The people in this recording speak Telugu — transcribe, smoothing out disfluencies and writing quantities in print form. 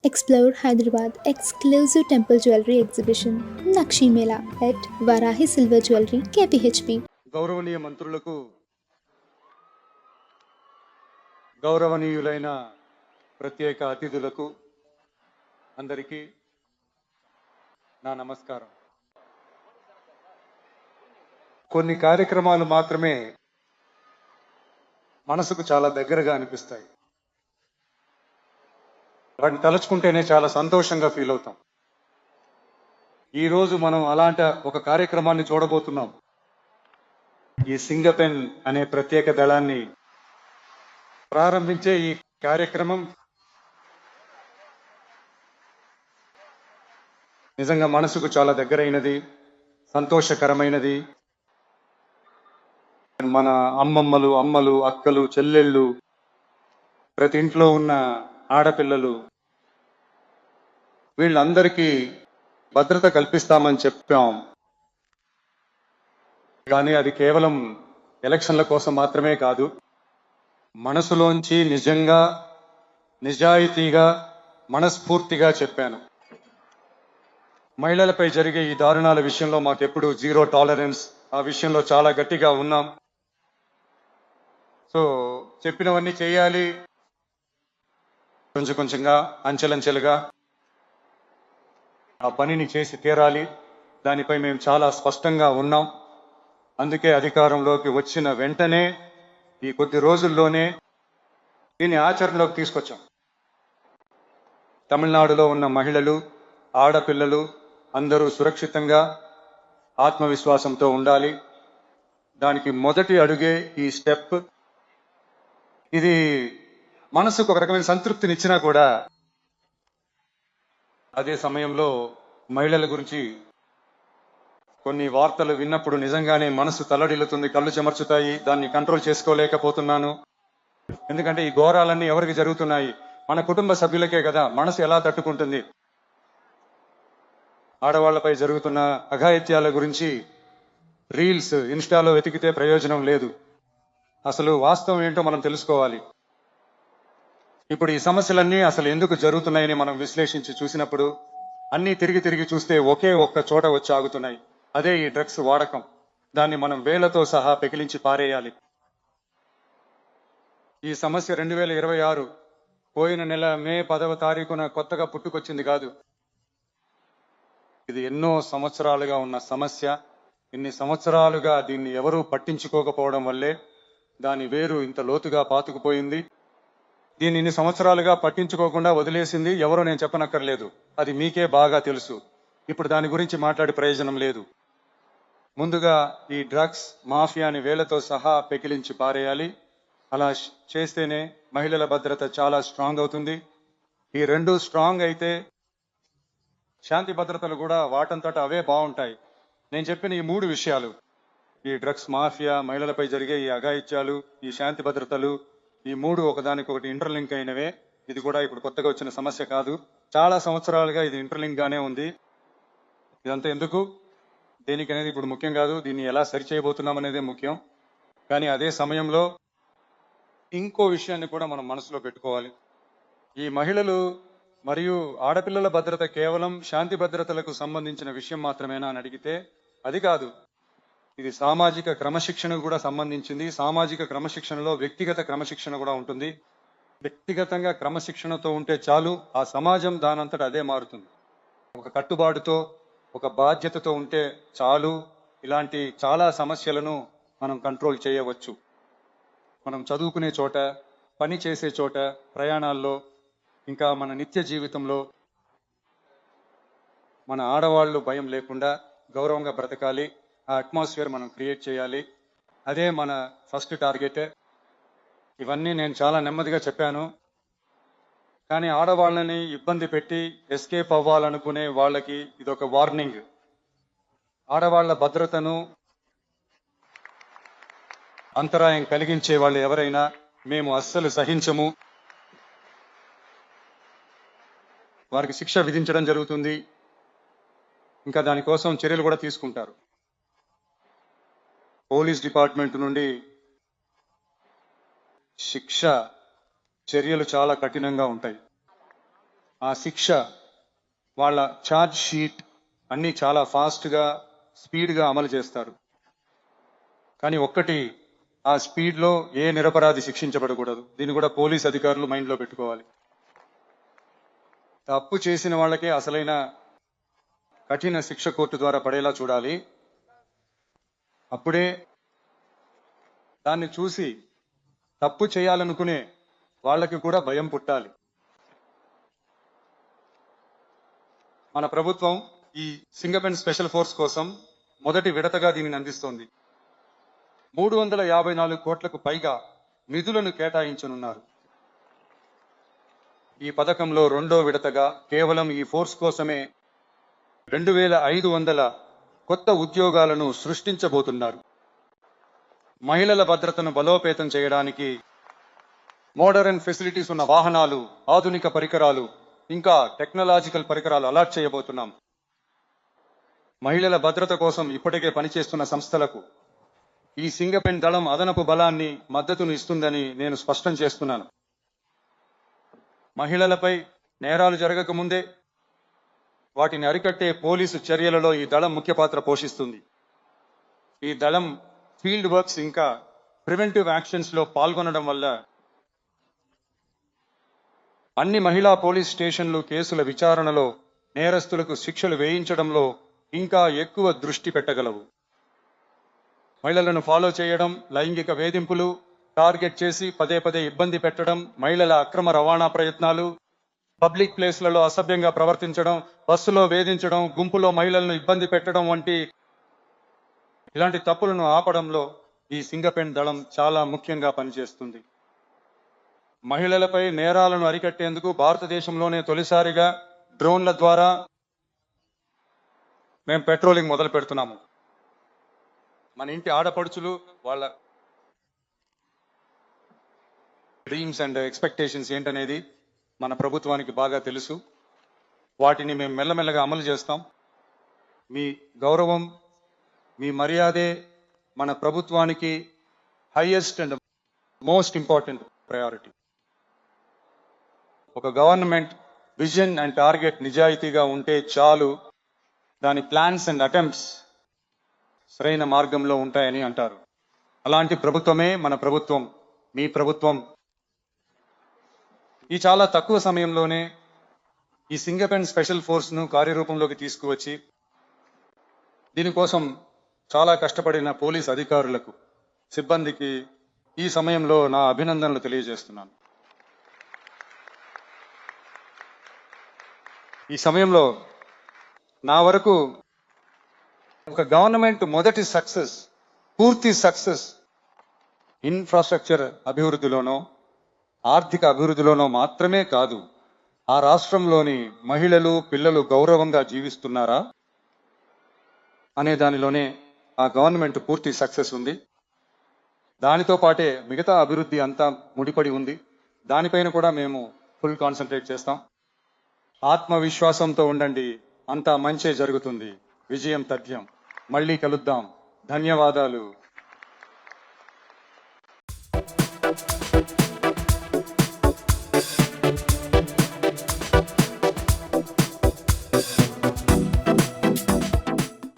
Explore Hyderabad exclusive temple jewelry exhibition Nakshi Mela at Varahi Silver Jewelry KPHP. గౌరవనీయ మంత్రులకు, గౌరవనీయులైన ప్రత్యేక అతిథులకు అందరికీ నా నమస్కారం. కొన్ని కార్యక్రమాలు మాత్రమే మనసుకు చాలా దగ్గరగా అనిపిస్తాయి. వాటిని తలుచుకుంటేనే చాలా సంతోషంగా ఫీల్ అవుతాం. ఈరోజు మనం అలాంటి ఒక కార్యక్రమాన్ని చూడబోతున్నాం. ఈ సింగపెన్ అనే ప్రత్యేక దళాన్ని ప్రారంభించే ఈ కార్యక్రమం నిజంగా మనసుకు చాలా దగ్గరైనది, సంతోషకరమైనది. మన అమ్మలు, అక్కలు, చెల్లెళ్ళు, ప్రతి ఇంట్లో ఉన్న ఆడపిల్లలు, వీళ్ళందరికీ భద్రత కల్పిస్తామని చెప్పాం. కానీ అది కేవలం ఎలక్షన్ల కోసం మాత్రమే కాదు, మనసులోంచి నిజంగా, నిజాయితీగా, మనస్ఫూర్తిగా చెప్పాను. మహిళలపై జరిగే ఈ దారుణాల విషయంలో మాకెప్పుడు జీరో టాలరెన్స్, ఆ విషయంలో చాలా గట్టిగా ఉన్నాం. సో చెప్పినవన్నీ చేయాలి, కొంచెంగా, అంచెలంచెలుగా ఆ పనిని చేసి తీరాలి. దానిపై మేము చాలా స్పష్టంగా ఉన్నాం. అందుకే అధికారంలోకి వచ్చిన వెంటనే ఈ కొద్ది రోజుల్లోనే దీన్ని ఆచరణలోకి తీసుకొచ్చాం. తమిళనాడులో ఉన్న మహిళలు, ఆడపిల్లలు అందరూ సురక్షితంగా, ఆత్మవిశ్వాసంతో ఉండాలి. దానికి మొదటి అడుగే ఈ స్టెప్. ఇది మనసుకు ఒక రకమైన సంతృప్తినిచ్చినా కూడా అదే సమయంలో మహిళల గురించి కొన్ని వార్తలు విన్నప్పుడు నిజంగానే మనసు తల్లడిల్లుతుంది, కళ్ళు చెమర్చుతాయి. దాన్ని కంట్రోల్ చేసుకోలేకపోతున్నాను. ఎందుకంటే ఈ ఘోరాలన్నీ ఎవరికి జరుగుతున్నాయి? మన కుటుంబ సభ్యులకే కదా. మనసు ఎలా తట్టుకుంటుంది? ఆడవాళ్లపై జరుగుతున్న అఘాయిత్యాల గురించి రీల్స్ ఇన్స్టాలో వెతికితే ప్రయోజనం లేదు. అసలు వాస్తవం ఏంటో మనం తెలుసుకోవాలి. ఇప్పుడు ఈ సమస్యలన్నీ అసలు ఎందుకు జరుగుతున్నాయని మనం విశ్లేషించి చూసినప్పుడు అన్నీ తిరిగి చూస్తే ఒకే ఒక్క చోట వచ్చి ఆగుతున్నాయి. అదే ఈ డ్రగ్స్ వాడకం. దాన్ని మనం వేలతో సహా పెకిలించి పారేయాలి. ఈ సమస్య 2026 పోయిన నెల మే 10వ తారీఖున కొత్తగా పుట్టుకొచ్చింది కాదు. ఇది ఎన్నో సంవత్సరాలుగా ఉన్న సమస్య. ఇన్ని సంవత్సరాలుగా దీన్ని ఎవరూ పట్టించుకోకపోవడం వల్లే దాని వేరు ఇంత లోతుగా పాతుకుపోయింది. దీన్ని ఇన్ని సంవత్సరాలుగా పట్టించుకోకుండా వదిలేసింది ఎవరో నేను చెప్పనక్కర్లేదు. అది మీకే బాగా తెలుసు. ఇప్పుడు దాని గురించి మాట్లాడే ప్రయోజనం లేదు. ముందుగా ఈ డ్రగ్స్ మాఫియాని వేలతో సహా పెకిలించి పారేయాలి. అలా చేస్తేనే మహిళల భద్రత చాలా స్ట్రాంగ్ అవుతుంది. ఈ రెండు స్ట్రాంగ్ అయితే శాంతి భద్రతలు కూడా వాటంతట అవే బాగుంటాయి. నేను చెప్పిన ఈ మూడు విషయాలు, ఈ డ్రగ్స్ మాఫియా, మహిళలపై జరిగే ఈ అఘాయిత్యాలు, ఈ శాంతి భద్రతలు, ఈ మూడు ఒకదానికొకటి ఇంటర్లింక్ అయినవే. ఇది కూడా ఇప్పుడు కొత్తగా వచ్చిన సమస్య కాదు. చాలా సంవత్సరాలుగా ఇది ఇంటర్లింక్ గానే ఉంది. ఇదంతా ఎందుకు, దేనికి అనేది ఇప్పుడు ముఖ్యం కాదు. దీన్ని ఎలా సరి చేయబోతున్నాం అనేదే ముఖ్యం. కానీ అదే సమయంలో ఇంకో విషయాన్ని కూడా మనం మనసులో పెట్టుకోవాలి. ఈ మహిళలు మరియు ఆడపిల్లల భద్రత కేవలం శాంతి భద్రతలకు సంబంధించిన విషయం మాత్రమేనా అని అడిగితే అది కాదు. ఇది సామాజిక క్రమశిక్షణకు కూడా సంబంధించింది. సామాజిక క్రమశిక్షణలో వ్యక్తిగత క్రమశిక్షణ కూడా ఉంటుంది. వ్యక్తిగతంగా క్రమశిక్షణతో ఉంటే చాలు, ఆ సమాజం దానంతట అదే మారుతుంది. ఒక కట్టుబాటుతో, ఒక బాధ్యతతో ఉంటే చాలు, ఇలాంటి చాలా సమస్యలను మనం కంట్రోల్ చేయవచ్చు. మనం చదువుకునే చోట, పని చేసే చోట, ప్రయాణాల్లో, ఇంకా మన నిత్య జీవితంలో మన ఆడవాళ్ళు భయం లేకుండా గౌరవంగా బ్రతకాలి. ఆ అట్మాస్ఫియర్ మనం క్రియేట్ చేయాలి. అదే మన ఫస్ట్ టార్గెట్. ఇవన్నీ నేను చాలా నెమ్మదిగా చెప్పాను. కానీ ఆడవాళ్ళని ఇబ్బంది పెట్టి ఎస్కేప్ అవ్వాలనుకునే వాళ్ళకి ఇదొక వార్నింగ్. ఆడవాళ్ల భద్రతను అంతరాయం కలిగించే వాళ్ళు ఎవరైనా మేము అస్సలు సహించము. వారికి శిక్ష విధించడం జరుగుతుంది. ఇంకా దానికోసం చర్యలు కూడా తీసుకుంటారు. పోలీస్ డిపార్ట్మెంట్ నుండి శిక్ష చర్యలు చాలా కఠినంగా ఉంటాయి. ఆ శిక్ష, వాళ్ళ ఛార్జ్ షీట్ అన్నీ చాలా ఫాస్ట్గా స్పీడ్గా అమలు చేస్తారు. కానీ ఒక్కటి, ఆ స్పీడ్లో ఏ నిరపరాధి శిక్షించబడకూడదు. దీన్ని కూడా పోలీస్ అధికారులు మైండ్లో పెట్టుకోవాలి. తప్పు చేసిన వాళ్ళకే అసలైన కఠిన శిక్ష కోర్టు ద్వారా పడేలా చూడాలి. అప్పుడే దాన్ని చూసి తప్పు చేయాలనుకునే వాళ్ళకి కూడా భయం పుట్టాలి. మన ప్రభుత్వం ఈ సింగపెన్ స్పెషల్ ఫోర్స్ కోసం మొదటి విడతగా దీనిని అందిస్తోంది. 354 కోట్లకు పైగా నిధులను కేటాయించనున్నారు. ఈ పథకంలో రెండో విడతగా కేవలం ఈ ఫోర్స్ కోసమే 2500 కొత్త ఉద్యోగాలను సృష్టించబోతున్నారు. మహిళల భద్రతను బలోపేతం చేయడానికి మోడర్న్ ఫెసిలిటీస్ ఉన్న వాహనాలు, ఆధునిక పరికరాలు, ఇంకా టెక్నాలజికల్ పరికరాలు అలాట్ చేయబోతున్నాం. మహిళల భద్రత కోసం ఇప్పటికే పనిచేస్తున్న సంస్థలకు ఈ సింగపెన్ దళం అదనపు బలాన్ని, మద్దతును ఇస్తుందని నేను స్పష్టం చేస్తున్నాను. మహిళలపై నేరాలు జరగకముందే వాటిని అరికట్టే పోలీసు చర్యలలో ఈ దళం ముఖ్య పాత్ర పోషిస్తుంది. ఈ దళం ఫీల్డ్ వర్క్స్ ఇంకా ప్రివెంటివ్ యాక్షన్స్లో పాల్గొనడం వల్ల అన్ని మహిళా పోలీస్ స్టేషన్లు కేసుల విచారణలో నేరస్తులకు శిక్షలు వేయించడంలో ఇంకా ఎక్కువ దృష్టి పెట్టగలవు. మహిళలను ఫాలో చేయడం, లైంగిక వేధింపులు టార్గెట్ చేసి పదే పదే ఇబ్బంది పెట్టడం, మహిళల అక్రమ రవాణా ప్రయత్నాలు, పబ్లిక్ ప్లేస్లలో అసభ్యంగా ప్రవర్తించడం, బస్సులో వేధించడం, గుంపులో మహిళలను ఇబ్బంది పెట్టడం వంటి ఇలాంటి తప్పులను ఆపడంలో ఈ సింగపెన్ దళం చాలా ముఖ్యంగా పనిచేస్తుంది. మహిళలపై నేరాలను అరికట్టేందుకు భారతదేశంలోనే తొలిసారిగా డ్రోన్ల ద్వారా మేము పెట్రోలింగ్ మొదలు పెడుతున్నాము. మన ఇంటి ఆడపడుచులు వాళ్ళ డ్రీమ్స్ అండ్ ఎక్స్పెక్టేషన్స్ ఏంటనేది మన ప్రభుత్వానికి బాగా తెలుసు. వాటిని మేము మెల్లమెల్లగా అమలు చేస్తాం. మీ గౌరవం, మీ మర్యాదే మన ప్రభుత్వానికి highest and most important priority. ఒక గవర్నమెంట్ విజన్ అండ్ టార్గెట్ నిజాయితీగా ఉంటే చాలు, దాని ప్లాన్స్ అండ్ అటెంప్ట్స్ సరైన మార్గంలో ఉంటాయని అంటారు. అలాంటి ప్రభుత్వమే మన ప్రభుత్వం, మీ ప్రభుత్వం. ఈ చాలా తక్కువ సమయంలోనే ఈ సింగపెన్ స్పెషల్ ఫోర్స్ను కార్యరూపంలోకి తీసుకువచ్చి దీనికోసం చాలా కష్టపడిన పోలీస్ అధికారులకు, సిబ్బందికి ఈ సమయంలో నా అభినందనలు తెలియజేస్తున్నాను. ఈ సమయంలో నా వరకు ఒక గవర్నమెంట్ మొదటి సక్సెస్, పూర్తి సక్సెస్ ఇన్ఫ్రాస్ట్రక్చర్ అభివృద్ధిలోనో, ఆర్థిక అభివృద్ధిలోనో మాత్రమే కాదు, ఆ రాష్ట్రంలోని మహిళలు, పిల్లలు గౌరవంగా జీవిస్తున్నారా అనే దానిలోనే ఆ గవర్నమెంట్ పూర్తి సక్సెస్ ఉంది. దానితో పాటే మిగతా అభివృద్ధి అంతా ముడిపడి ఉంది. దానిపైన కూడా మేము ఫుల్ కాన్సన్ట్రేట్ చేస్తాం. ఆత్మవిశ్వాసంతో ఉండండి, అంతా మంచే జరుగుతుంది. విజయం తథ్యం. మళ్ళీ కలుద్దాం. ధన్యవాదాలు.